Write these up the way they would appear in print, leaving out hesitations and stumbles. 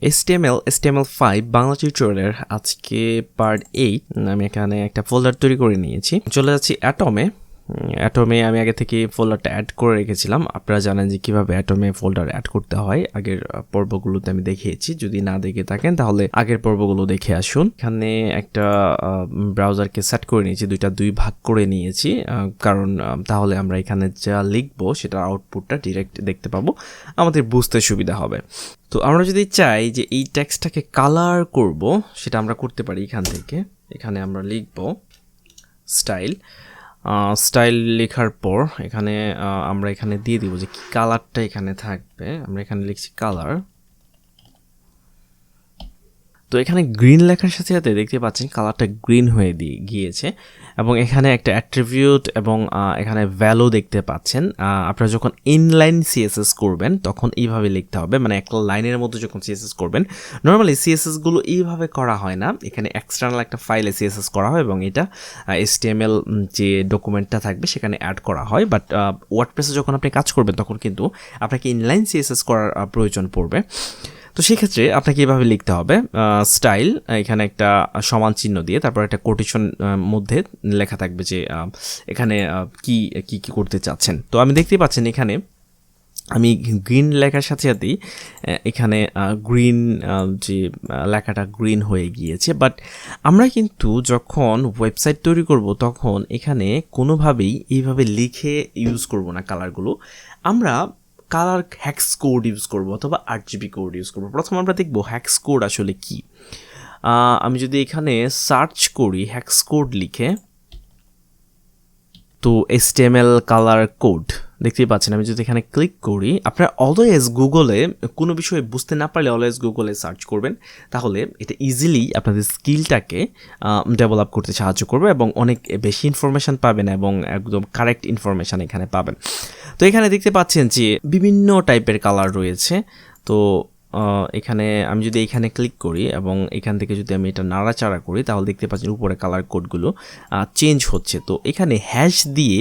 HTML5 Bangla টিউটোরিয়ালের আজকে part 8 আমি এখানে একটা ফোল্ডার তৈরি করে নিয়েছি। চলে যাচ্ছি অ্যাটমে আমি আগে থেকে ফোল্ডারটা অ্যাড করে রেখেছিলাম। আপনারা জানেন যে কিভাবে অ্যাটমে ফোল্ডার অ্যাড করতে হয়, আগের পর্বগুলোতে আমি দেখিয়েছি। যদি না দেখে থাকেন তাহলে আগের পর্বগুলো দেখে আসুন। এখানে একটা ব্রাউজারকে সেট করে নিয়েছি, দুই ভাগ করে নিয়েছি, কারণ তাহলে আমরা এখানে যা লিখবো সেটার আউটপুটটা ডিরেক্ট দেখতে পাবো, আমাদের বুঝতে সুবিধা হবে। তো আমরা যদি চাই যে এই টেক্সটটাকে কালার করব, সেটা আমরা করতে পারি এখান থেকে। এখানে আমরা লিখব স্টাইল লেখার পর এখানে আমরা এখানে দিয়ে দিব যে কি কালারটা এখানে থাকবে। আমরা এখানে লিখছি কালার। তো এখানে গ্রিন লেখার সাথে সাথে দেখতে পাচ্ছেন কালারটা গ্রিন হয়ে গিয়েছে, এবং এখানে একটা অ্যাট্রিবিউট এবং এখানে ভ্যালু দেখতে পাচ্ছেন। আপনারা যখন ইনলাইন সিএসএস করবেন তখন এইভাবে লিখতে হবে, মানে একটা লাইনের মধ্যে যখন সিএসএস করবেন। নর্মালি সিএসএসগুলো এইভাবে করা হয় না, এখানে এক্সটার্নাল একটা ফাইলে সিএসএস করা হয় এবং এটা HTML যে ডকুমেন্টটা থাকবে সেখানে অ্যাড করা হয়। বাট ওয়ার্ডপ্রেসে যখন আপনি কাজ করবেন তখন কিন্তু আপনাকে ইনলাইন সিএসএস করার প্রয়োজন পড়বে। তো সেক্ষেত্রে আপনাকে এভাবে লিখতে হবে স্টাইল, এখানে একটা সমান চিহ্ন দিয়ে তারপর একটা কোটেশন মধ্যে লেখা থাকবে যে এখানে কি কি কি করতে চাচ্ছেন। তো আমি দেখতেই পাচ্ছেন এখানে আমি গ্রিন লেখার সাথে সাথেই এখানে গ্রিন যে লেখাটা গ্রিন হয়ে গিয়েছে। বাট আমরা কিন্তু যখন ওয়েবসাইট তৈরি করব তখন এখানে কোনোভাবেই এইভাবে লিখে ইউজ করব না কালারগুলো। আমরা কালার হ্যাক্স কোড ইউজ করব অথবা RGB কোড ইউজ করব। প্রথম আমরা দেখব হ্যাক্স কোড আসলে কি। আমি যদি এখানে সার্চ করি হ্যাক্স কোড লিখে, তো HTML কালার কোড দেখতেই পাচ্ছেন। আমি যদি এখানে ক্লিক করি, আপনারা অলওয়েজ গুগলে কোনো বিষয়ে বুঝতে না পারলে অলওয়েজ গুগলে সার্চ করবেন, তাহলে এটা ইজিলি আপনাদের স্কিলটাকে ডেভেলপ করতে সাহায্য করবে এবং অনেক বেশি ইনফরমেশান পাবেন এবং একদম কারেক্ট ইনফরমেশান এখানে পাবেন। তো এখানে দেখতে পাচ্ছেন যে বিভিন্ন টাইপের কালার রয়েছে। তো এখানে আমি যদি এখানে ক্লিক করি এবং এখান থেকে যদি আমি এটা নাড়াচাড়া করি তাহলে দেখতে পাচ্ছেন উপরে কালার কোডগুলো চেঞ্জ হচ্ছে। তো এখানে হ্যাশ দিয়ে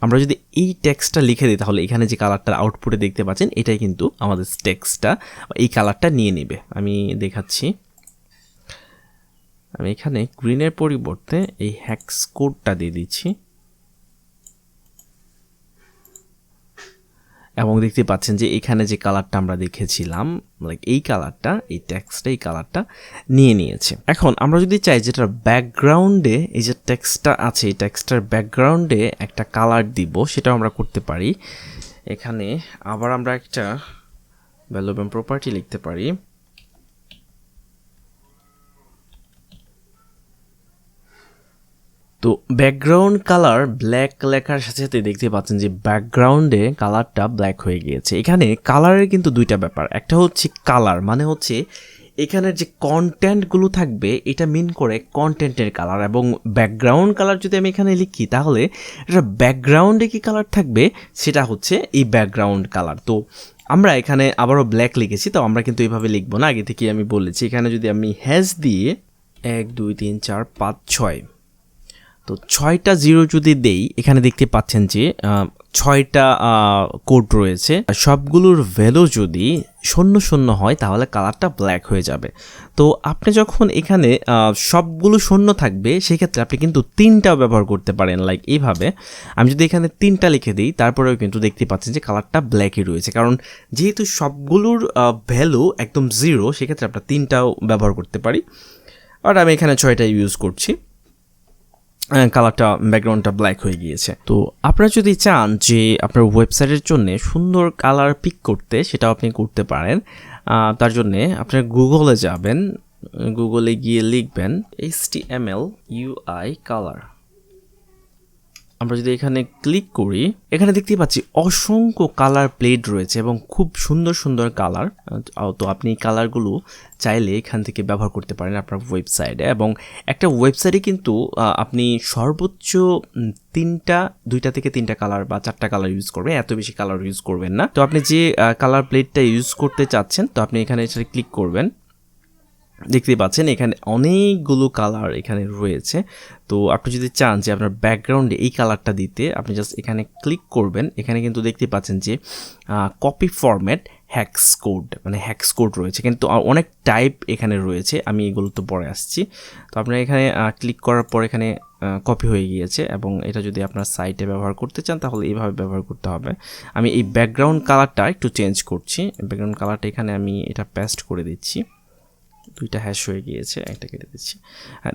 আমরা যদি এই টেক্সটটা লিখে দিই তাহলে এখানে যে কালারটা আউটপুটে দেখতে পাচ্ছেন এটাই কিন্তু আমাদের টেক্সটটা এই কালারটা নিয়ে নেবে। আমি দেখাচ্ছি, আমি এখানে গ্রিনের পরিবর্তে এই হ্যাক্স কোডটা দিয়ে দিচ্ছি এবং দেখতে পাচ্ছেন যে এখানে যে কালারটা আমরা দেখেছিলাম, লাইক এই কালারটা, এই টেক্সটটা এই কালারটা নিয়ে নিয়েছে। এখন আমরা যদি চাই যেটার ব্যাকগ্রাউন্ডে এই যে টেক্সটটা আছে এই টেক্সটার ব্যাকগ্রাউন্ডে একটা কালার দিব, সেটাও আমরা করতে পারি। এখানে আবার আমরা একটা ভ্যালু এবং প্রপার্টি লিখতে পারি। তো ব্যাকগ্রাউন্ড কালার ব্ল্যাক লেখার সাথে সাথে দেখতে পাচ্ছেন যে ব্যাকগ্রাউন্ডে কালারটা ব্ল্যাক হয়ে গিয়েছে। এখানে কালারের কিন্তু দুইটা ব্যাপার, একটা হচ্ছে কালার মানে হচ্ছে এখানের যে কন্টেন্টগুলো থাকবে এটা মিন করে কন্টেন্টের কালার, এবং ব্যাকগ্রাউন্ড কালার যদি আমি এখানে লিখি তাহলে এটা ব্যাকগ্রাউন্ডে কি কালার থাকবে সেটা হচ্ছে এই ব্যাকগ্রাউন্ড কালার। তো আমরা এখানে আবারও ব্ল্যাক লিখেছি, তো আমরা কিন্তু এইভাবে লিখবো না, আগে থেকে আমি বলেছি। এখানে যদি আমি হ্যাশ দিয়ে 1 2 3 4 5 6 তো 6টা জিরো যদি দেই, এখানে দেখতে পাচ্ছেন যে 6টা কোড রয়েছে। সবগুলোর ভ্যালু যদি 0 0 হয় তাহলে কালারটা ব্ল্যাক হয়ে যাবে। তো আপনি যখন এখানে সবগুলো 0 থাকবে সেক্ষেত্রে আপনি কিন্তু 3টাও ব্যবহার করতে পারেন, লাইক এইভাবে। আমি যদি এখানে 3টা লিখে দিই তারপরেও কিন্তু দেখতে পাচ্ছেন যে কালারটা ব্ল্যাকই রয়েছে, কারণ যেহেতু সবগুলোর ভ্যালু একদম 0 সেক্ষেত্রে আমরা 3টাও ব্যবহার করতে পারি। আর আমি এখানে 6টা ইউজ করছি, কালারটা ব্যাকগ্রাউন্ডটা ব্ল্যাক হয়ে গিয়েছে। তো আপনারা যদি চান যে আপনার ওয়েবসাইটের জন্য সুন্দর কালার পিক করতে, সেটাও আপনি করতে পারেন। তার জন্যে আপনার গুগলে যাবেন, গুগলে গিয়ে লিখবেন HTML/UI কালার। আমরা যদি এখানে ক্লিক করি, এখানে দেখতে পাচ্ছি অসংখ্য কালার প্লেট রয়েছে এবং খুব সুন্দর সুন্দর কালার। তো আপনি কালারগুলো চাইলে এখান থেকে ব্যবহার করতে পারেন আপনার ওয়েবসাইটে, এবং একটা ওয়েবসাইটে কিন্তু আপনি সর্বোচ্চ 2টা থেকে 3টা কালার বা 4টা কালার ইউজ করবেন, এত বেশি কালার ইউজ করবেন না। তো আপনি যে কালার প্লেটটা ইউজ করতে চাচ্ছেন, তো আপনি এখানে এসে ক্লিক করবেন, দেখতে পাচ্ছেন এখানে অনেকগুলো কালার এখানে রয়েছে। তো আপনি যদি চান যে আপনার ব্যাকগ্রাউন্ডে এই কালারটা দিতে, আপনি জাস্ট এখানে ক্লিক করবেন। এখানে কিন্তু দেখতে পাচ্ছেন যে কপি ফরম্যাট হ্যাক্স কোড, মানে হ্যাক্স কোড রয়েছে, কিন্তু অনেক টাইপ এখানে রয়েছে, আমি এগুলো তো পরে আসছি। তো আপনারা এখানে ক্লিক করার পর এখানে কপি হয়ে গিয়েছে, এবং এটা যদি আপনার সাইটে ব্যবহার করতে চান তাহলে এইভাবে ব্যবহার করতে হবে। আমি এই ব্যাকগ্রাউন্ড কালারটা একটু চেঞ্জ করছি, ব্যাকগ্রাউন্ড কালারটা এখানে আমি এটা পেস্ট করে দিচ্ছি, দুইটা হ্যাশ হয়ে গিয়েছে, একটা কেটে দিচ্ছি।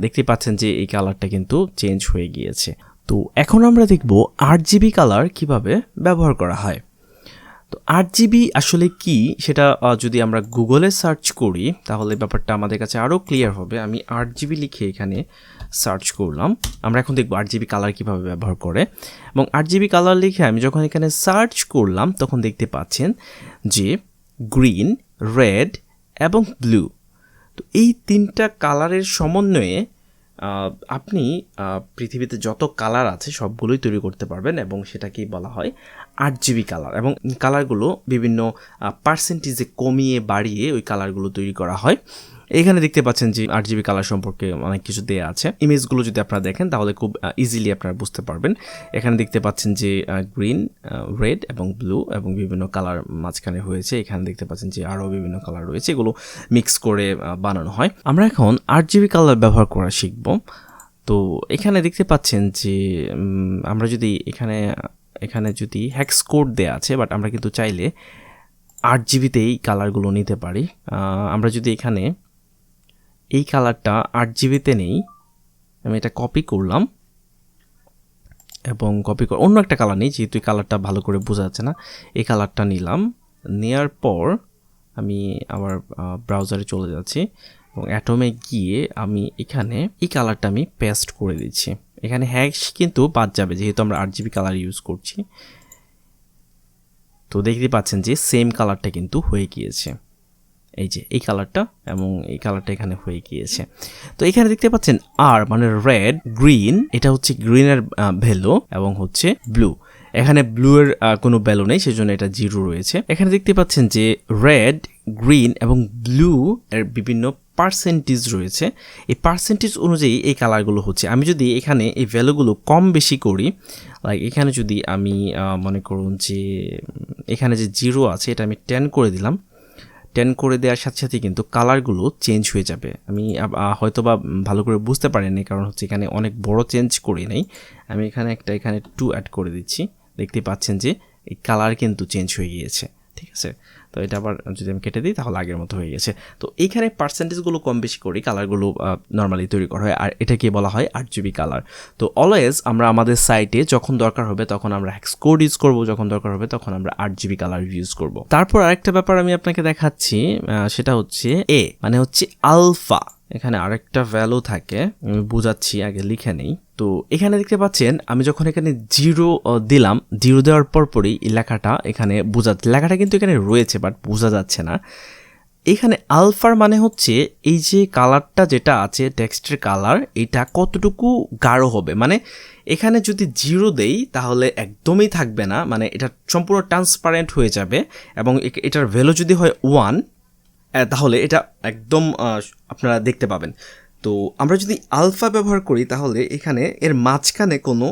দেখতে পাচ্ছেন যে এই কালারটা কিন্তু চেঞ্জ হয়ে গিয়েছে। তো এখন আমরা দেখব RGB কালার কিভাবে ব্যবহার করা হয়। তো RGB আসলে কি সেটা যদি আমরা গুগলে সার্চ করি তাহলে ব্যাপারটা আমাদের কাছে আরও ক্লিয়ার হবে। আমি RGB লিখে এখানে সার্চ করলাম, আমরা এখন দেখব RGB কালার কিভাবে ব্যবহার করে। এবং RGB কালার লিখে আমি যখন এখানে সার্চ করলাম তখন দেখতে পাচ্ছেন যে গ্রিন, রেড এবং ব্লু, তো এই তিনটা কালারের সমন্বয়ে আপনি পৃথিবীতে যত কালার আছে সবগুলোই তৈরি করতে পারবেন, এবং সেটাকেই বলা হয় RGB কালার। এবং কালারগুলো বিভিন্ন পার্সেন্টেজে কমিয়ে বাড়িয়ে ওই কালারগুলো তৈরি করা হয়। এখানে দেখতে পাচ্ছেন যে RGB কালার সম্পর্কে অনেক কিছু দেয়া আছে। ইমেজগুলো যদি আপনারা দেখেন তাহলে খুব ইজিলি আপনারা বুঝতে পারবেন। এখানে দেখতে পাচ্ছেন যে গ্রিন, রেড এবং ব্লু এবং বিভিন্ন কালার মাঝখানে হয়েছে। এখানে দেখতে পাচ্ছেন যে আরও বিভিন্ন কালার রয়েছে, এগুলো মিক্স করে বানানো হয়। আমরা এখন RGB কালার ব্যবহার করা শিখব। তো এখানে দেখতে পাচ্ছেন যে আমরা যদি এখানে যদি হ্যাক্স কোড দেয়া আছে, বাট আমরা কিন্তু চাইলে RGBতেই কালারগুলো নিতে পারি। আমরা যদি এখানে এই কালারটা RGBতে নেই, আমি এটা কপি করলাম এবং অন্য একটা কালার নিই, যেহেতু এই কালারটা ভালো করে বোঝা যাচ্ছে না। এই কালারটা নিলাম, নেওয়ার পর আমি আবার ব্রাউজারে চলে যাচ্ছি এবং অ্যাটমে গিয়ে আমি এখানে এই কালারটা আমি পেস্ট করে দিচ্ছি। এখানে হ্যাশ কিন্তু বাদ যাবে যেহেতু আমরা RGB কালার ইউজ করছি। তো দেখতে পাচ্ছেন যে সেম কালারটা কিন্তু হয়ে গিয়েছে, এই যে এই কালারটা এবং এই কালারটা এখানে হয়ে গিয়েছে। তো এখানে দেখতে পাচ্ছেন আর মানে রেড, গ্রিন, এটা হচ্ছে গ্রিনের ভ্যালু, এবং হচ্ছে ব্লু, এখানে ব্লু এর কোনো ভ্যালু নেই, সেজন্য এটা 0 রয়েছে। এখানে দেখতে পাচ্ছেন যে রেড, গ্রিন এবং ব্লু এর বিভিন্ন পার্সেন্টেজ রয়েছে, এই পার্সেন্টেজ অনুযায়ী এই কালারগুলো হচ্ছে। আমি যদি এখানে এই ভ্যালুগুলো কম বেশি করি, লাইক এখানে যদি আমি মনে করুন যে এখানে যে 0 আছে এটা আমি 10 করে দিলাম, 10 করে দেওয়ার সাথে সাথে কিন্তু কালারগুলো চেঞ্জ হয়ে যাবে। আমি হয়তো বা ভালো করে বুঝতে পারিনি, কারণ হচ্ছে এখানে অনেক বড় চেঞ্জ করি নাই। আমি এখানে 2 অ্যাড করে দিচ্ছি, দেখতে পাচ্ছেন যে এই কালার কিন্তু চেঞ্জ হয়ে গিয়েছে, ঠিক আছে। তো এটা আবার যদি আমি কেটে দিই তাহলে আগের মতো হয়ে গেছে। তো এইখানে পার্সেন্টেজগুলো কম বেশি করি, কালারগুলো নর্মালি তৈরি করা হয়, আর এটাকে বলা হয় RGB কালার। তো অলওয়েজ আমরা আমাদের সাইটে যখন দরকার হবে তখন আমরা হ্যাক্স কোড ইউজ করব, যখন দরকার হবে তখন আমরা RGB কালার ইউজ করব। তারপর আরেকটা ব্যাপার আমি আপনাকে দেখাচ্ছি, সেটা হচ্ছে মানে হচ্ছে আলফা। এখানে আরেকটা ভ্যালু থাকে, আমি বোঝাচ্ছি, আগে লিখে নেই। তো এখানে দেখতে পাচ্ছেন আমি যখন এখানে 0 দিলাম, 0 দেওয়ার পরই লেখাটা এখানে লেখাটা কিন্তু এখানে রয়েছে বাট বোঝা যাচ্ছে না। এখানে আলফার মানে হচ্ছে এই যে কালারটা যেটা আছে টেক্সটের কালার, এটা কতটুকু গাঢ় হবে। মানে এখানে যদি 0 দেই তাহলে একদমই থাকবে না, মানে এটা সম্পূর্ণ ট্রান্সপারেন্ট হয়ে যাবে, এবং এটার ভ্যালু যদি হয় 1 তাহলে এটা একদম আপনারা দেখতে পাবেন। তো আমরা যদি আলফা ব্যবহার করি তাহলে এখানে এর মাঝখানে কোনো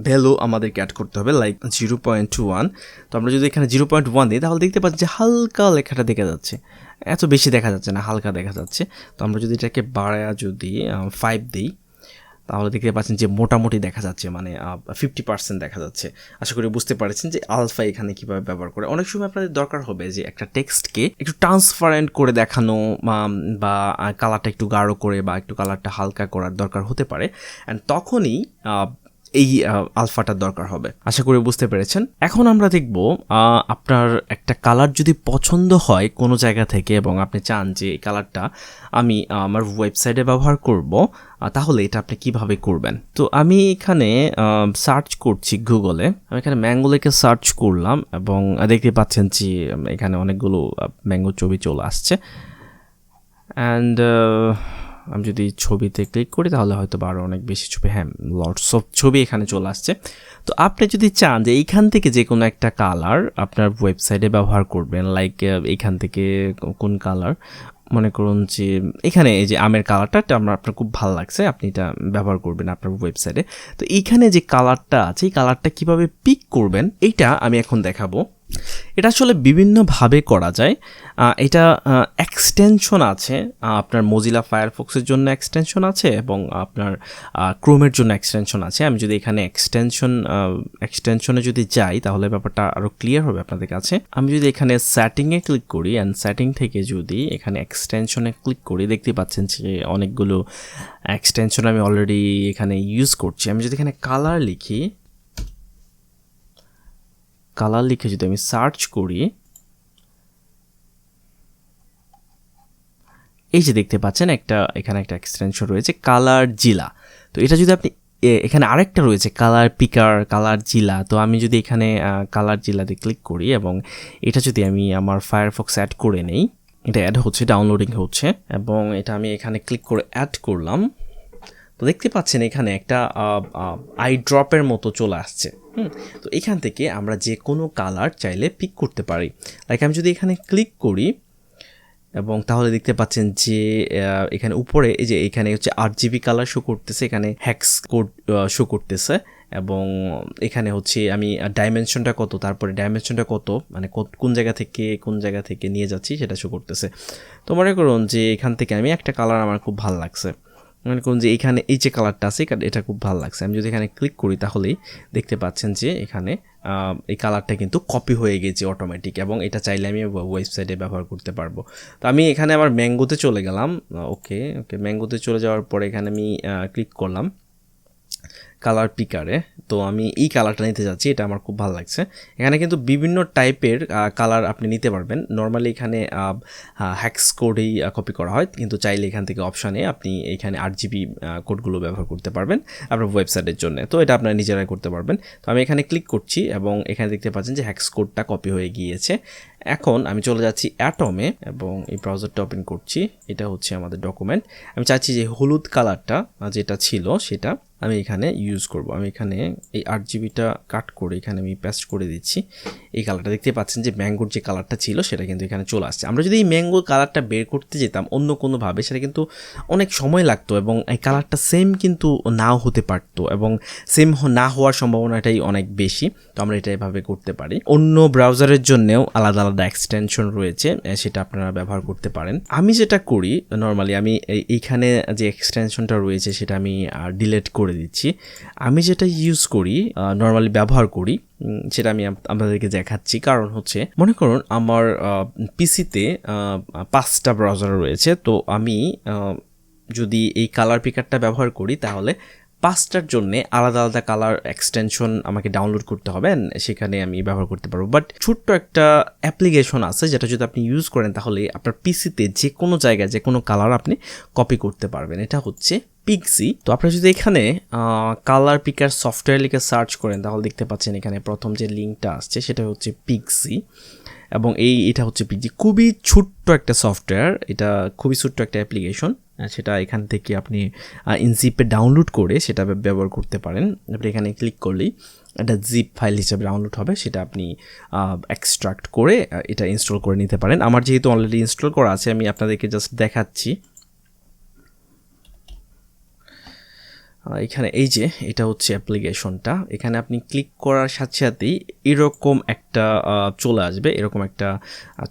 ভ্যালু আমাদেরকে অ্যাড করতে হবে, লাইক 0.1। তো আমরা যদি এখানে 0.1 দিই তাহলে দেখতে পাচ্ছি যে হালকা লেখাটা দেখা যাচ্ছে, এত বেশি দেখা যাচ্ছে না, হালকা দেখা যাচ্ছে। তো আমরা যদি এটাকে বাড়ায়া যদি 5 দিই তাহলে দেখতে পাচ্ছেন যে মোটামুটি দেখা যাচ্ছে, মানে 50% দেখা যাচ্ছে। আশা করি বুঝতে পারছেন যে আলফা এখানে কিভাবে ব্যবহার করে। অনেক সময় আপনাদের দরকার হবে যে একটা টেক্সটকে একটু ট্রান্সপারেন্ট করে দেখানো, বা কালারটা একটু গাঢ় করে বা একটু কালারটা হালকা করার দরকার হতে পারে, অ্যান্ড তখনই এই আলফাটার দরকার হবে। আশা করি বুঝতে পেরেছেন। এখন আমরা দেখব আপনার একটা কালার যদি পছন্দ হয় কোনো জায়গা থেকে এবং আপনি চান যে এই কালারটা আমি আমার ওয়েবসাইটে ব্যবহার করব, তাহলে এটা আপনি কিভাবে করবেন। তো আমি এখানে সার্চ করছি গুগলে, আমি এখানে ম্যাঙ্গো লেখে সার্চ করলাম এবং দেখতে পাচ্ছেন যে এখানে অনেকগুলো ম্যাঙ্গো ছবি চলে আসছে, অ্যান্ড আমি যদি ছবিতে ক্লিক করি তাহলে হয়তো আরও অনেক বেশি ছবি, হ্যাঁ লটস অফ ছবি এখানে চলে আসছে। তো আপনি যদি চান যে এইখান থেকে যে কোনো একটা কালার আপনার ওয়েবসাইটে ব্যবহার করবেন, লাইক এইখান থেকে কোন কালার, মনে করুন যে এখানে এই যে আমের কালারটা আপনার খুব ভালো লাগছে, আপনি এটা ব্যবহার করবেন আপনার ওয়েবসাইটে। তো এইখানে যে কালারটা আছে এই কালারটা কীভাবে পিক করবেন এইটা আমি এখন দেখাবো। এটা আসলে বিভিন্নভাবে করা যায়। এটা এক্সটেনশন আছে, আপনার মোজিলা ফায়ারফক্সের জন্য এক্সটেনশন আছে এবং আপনার ক্রোমের জন্য এক্সটেনশন আছে। আমি যদি এখানে এক্সটেনশনে যদি যাই তাহলে ব্যাপারটা আরও ক্লিয়ার হবে আপনাদের কাছে। আমি যদি এখানে সেটিংয়ে ক্লিক করি অ্যান্ড সেটিং থেকে যদি এখানে এক্সটেনশনে ক্লিক করি, দেখতে পাচ্ছেন যে অনেকগুলো এক্সটেনশন আমি অলরেডি এখানে ইউজ করছি। আমি যদি এখানে কালার লিখে যদি আমি সার্চ করি, এই যে দেখতে পাচ্ছেন এখানে একটা এক্সটেনশন রয়েছে কালার জিলা। তো এটা যদি আপনি এখানে আরেকটা রয়েছে কালার পিকার, কালার জিলা। তো আমি যদি এখানে কালার জিলাতে ক্লিক করি এবং এটা যদি আমি আমার ফায়ারফক্স অ্যাড করে নেই, এটা অ্যাড হচ্ছে, ডাউনলোডিং হচ্ছে এবং এটা আমি এখানে ক্লিক করে অ্যাড করলাম। তো দেখতে পাচ্ছেন এখানে একটা আই ড্রপের মতো চলে আসছে। তো এখান থেকে আমরা যে কোনো কালার চাইলে পিক করতে পারি। লাইক আমি যদি এখানে ক্লিক করি এবং তাহলে দেখতে পাচ্ছেন যে এখানে উপরে এই যে এখানে হচ্ছে RGB কালার শো করতেছে, এখানে হ্যাক্স কোড শো করতেছে এবং এখানে হচ্ছে আমি ডাইমেনশনটা কত, তারপরে ডাইমেনশনটা কত, মানে কোন জায়গা থেকে নিয়ে যাচ্ছি সেটা শো করতেছে। তো মনে করুন যে এখান থেকে আমি একটা কালার আমার খুব ভালো লাগছে, মনে করুন যে এখানে এই যে কালারটা আছে এটা খুব ভালো লাগছে। আমি যদি এখানে ক্লিক করি তাহলেই দেখতে পাচ্ছেন যে এখানে এই কালারটা কিন্তু কপি হয়ে গেছে অটোমেটিক এবং এটা চাইলে আমি ওয়েবসাইটে ব্যবহার করতে পারবো। তো আমি এখানে আমার ম্যাঙ্গোতে চলে গেলাম। ওকে ম্যাঙ্গোতে চলে যাওয়ার পরে এখানে আমি ক্লিক করলাম কালার পিকারে। তো আমি এই কালারটা নিতে যাচ্ছি, এটা আমার খুব ভালো লাগছে। এখানে কিন্তু বিভিন্ন টাইপের কালার আপনি নিতে পারবেন। নর্মালি এখানে হ্যাক্স কোডেই কপি করা হয়, কিন্তু চাইলে এখান থেকে অপশানে আপনি এখানে RGB কোডগুলো ব্যবহার করতে পারবেন আপনার ওয়েবসাইটের জন্য। তো এটা আপনারা নিজেরাই করতে পারবেন। তো আমি এখানে ক্লিক করছি এবং এখানে দেখতে পাচ্ছেন যে হ্যাক্স কোডটা কপি হয়ে গিয়েছে। এখন আমি চলে যাচ্ছি অ্যাটমে এবং এই ব্রাউজারটা ওপেন করছি। এটা হচ্ছে আমাদের ডকুমেন্ট। আমি চাচ্ছি যে হলুদ কালারটা যেটা ছিল সেটা আমি এখানে ইউজ করব। আমি এখানে এই RGBটা কাট করে এখানে আমি পেস্ট করে দিচ্ছি। এই কালারটা দেখতে পাচ্ছেন যে ম্যাঙ্গোর যে কালারটা ছিল সেটা কিন্তু এখানে চলে আসছে। আমরা যদি এই ম্যাঙ্গোর কালারটা বের করতে যেতাম অন্য কোনোভাবে, সেটা কিন্তু অনেক সময় লাগতো এবং এই কালারটা সেম কিন্তু নাও হতে পারতো এবং সেম না হওয়ার সম্ভাবনাটাই অনেক বেশি। তো আমরা এটা এভাবে করতে পারি। অন্য ব্রাউজারের জন্যেও আলাদা আলাদা এক্সটেনশন রয়েছে, সেটা আপনারা ব্যবহার করতে পারেন। আমি যেটা করি নর্মালি, আমি এইখানে যে এক্সটেনশনটা রয়েছে সেটা আমি ডিলিট করে দিচ্ছি। আমি যেটা ইউজ করি নর্মালি ব্যবহার করি সেটা আমি আপনাদেরকে দেখাচ্ছি। কারণ হচ্ছে মনে করুন আমার পিসিতে 5টা ব্রাউজার রয়েছে। তো আমি যদি এই কালার পিকারটা ব্যবহার করি তাহলে 5টার জন্য আলাদা আলাদা কালার এক্সটেনশন আমাকে ডাউনলোড করতে হবে, সেখানে আমি ব্যবহার করতে পারবো। বাট ছোট্ট একটা অ্যাপ্লিকেশন আছে যেটা যদি আপনি ইউজ করেন তাহলে আপনার পিসিতে যে কোনো জায়গায় যে কোনো কালার আপনি কপি করতে পারবেন। এটা হচ্ছে পিক্সি। তো আপনারা যদি এখানে কালার পিকার সফটওয়্যার লিখে সার্চ করেন তাহলে দেখতে পাচ্ছেন এখানে প্রথম যে লিঙ্কটা আসছে সেটা হচ্ছে পিক্সি এবং এটা হচ্ছে পিক্সি। খুবই ছোট্ট একটা সফটওয়্যার, এটা খুবই ছোট্ট একটা অ্যাপ্লিকেশন। সেটা এখান থেকে আপনি ইনজিপে ডাউনলোড করে সেটা ব্যবহার করতে পারেন। আপনি এখানে ক্লিক করলেই একটা জিপ ফাইল হিসেবে ডাউনলোড হবে, সেটা আপনি এক্সট্রাক্ট করে এটা ইনস্টল করে নিতে পারেন। আমার যেহেতু অলরেডি ইনস্টল করা আছে আমি আপনাদেরকে জাস্ট দেখাচ্ছি। এখানে এই যে এটা হচ্ছে অ্যাপ্লিকেশনটা, এখানে আপনি ক্লিক করার সাথে সাথেই এরকম একটা চলে আসবে, এরকম একটা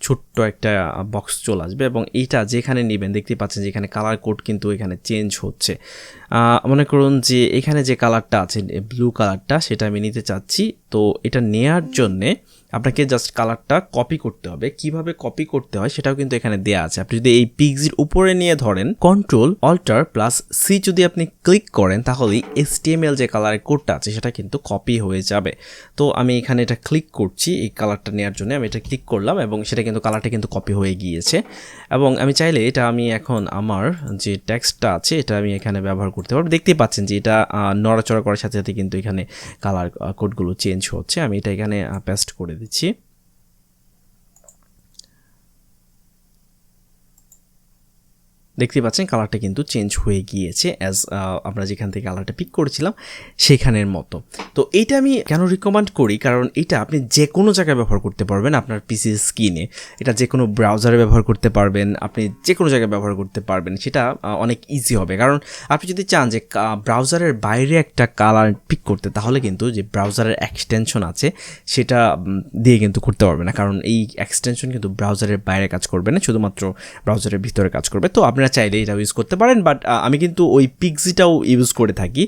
ছোট্ট একটা বক্স চলে আসবে এবং এইটা যেখানে নেবেন দেখতে পাচ্ছেন যে এখানে কালার কোড কিন্তু এখানে চেঞ্জ হচ্ছে। মনে করুন যে এখানে যে কালারটা আছে ব্লু কালারটা সেটা আমি নিতে চাচ্ছি। তো এটা নেয়ার জন্যে আপনাকে জাস্ট কালারটা কপি করতে হবে। কিভাবে কপি করতে হয় সেটাও কিন্তু এখানে দেয়া আছে। আপনি যদি এই পিক্সির উপরে নিয়ে ধরেন Ctrl+Alt+C যদি আপনি ক্লিক করেন তাহলে HTML যে কালারের কোডটা আছে সেটা কিন্তু কপি হয়ে যাবে। তো আমি এখানে এটা ক্লিক করছি এই কালারটা নেওয়ার জন্য, আমি এটা ক্লিক করলাম এবং সেটা কিন্তু কালারটা কিন্তু কপি হয়ে গিয়েছে এবং আমি চাইলে এটা আমি এখন আমার যে টেক্সটটা আছে এটা আমি এখানে ব্যবহার করতে পারবো। দেখতেই পাচ্ছেন যে এটা নড়াচড়া করার সাথে সাথে কিন্তু এখানে কালার কোডগুলো চেঞ্জ হচ্ছে। আমি এটা এখানে পেস্ট করে দিচ্ছি। দেখতে পাচ্ছেন কালারটা কিন্তু চেঞ্জ হয়ে গিয়েছে অ্যাজ আমরা যেখান থেকে কালারটা পিক করেছিলাম সেখানের মতো। তো এইটা আমি কেন রিকমেন্ড করি, কারণ এটা আপনি যে কোনো জায়গায় ব্যবহার করতে পারবেন আপনার পিসির স্ক্রিনে, এটা যে কোনো ব্রাউজারে ব্যবহার করতে পারবেন, আপনি যে কোনো জায়গায় ব্যবহার করতে পারবেন, সেটা অনেক ইজি হবে। কারণ আপনি যদি চান যে ব্রাউজারের বাইরে একটা কালার পিক করতে, তাহলে কিন্তু যে ব্রাউজারের এক্সটেনশন আছে সেটা দিয়ে কিন্তু করতে পারবে না, কারণ এই এক্সটেনশন কিন্তু ব্রাউজারের বাইরে কাজ করবে না, শুধুমাত্র ব্রাউজারের ভিতরে কাজ করবে। তো আপনারা চাইলে এটা ইউজ করতে পারেন, বাট আমি কিন্তু ওই পিক্সিটাও ইউজ করে থাকি,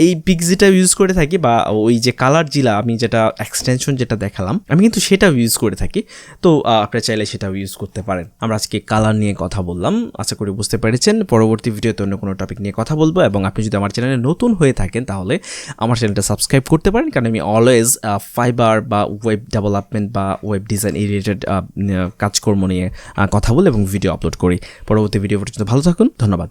এই পিক্সিটাও ইউজ করে থাকি, বা ওই যে কালার জিলা আমি যেটা এক্সটেনশন যেটা দেখালাম আমি কিন্তু সেটাও ইউজ করে থাকি। তো আপনারা চাইলে সেটাও ইউজ করতে পারেন। আমরা আজকে কালার নিয়ে কথা বললাম, আশা করি বুঝতে পেরেছেন। পরবর্তী ভিডিওতে অন্য কোনো টপিক নিয়ে কথা বলবো, এবং আপনি যদি আমার চ্যানেলে নতুন হয়ে থাকেন তাহলে আমার চ্যানেলটা সাবস্ক্রাইব করতে পারেন, কারণ আমি অলওয়েজ ফাইবার বা ওয়েব ডেভেলপমেন্ট বা ওয়েব ডিজাইন এই রিলেটেড কাজকর্ম নিয়ে কথা বলি এবং ভিডিও আপলোড করি। পরবর্তী ভিডিও পর্যন্ত ভালো থাকুন, ধন্যবাদ।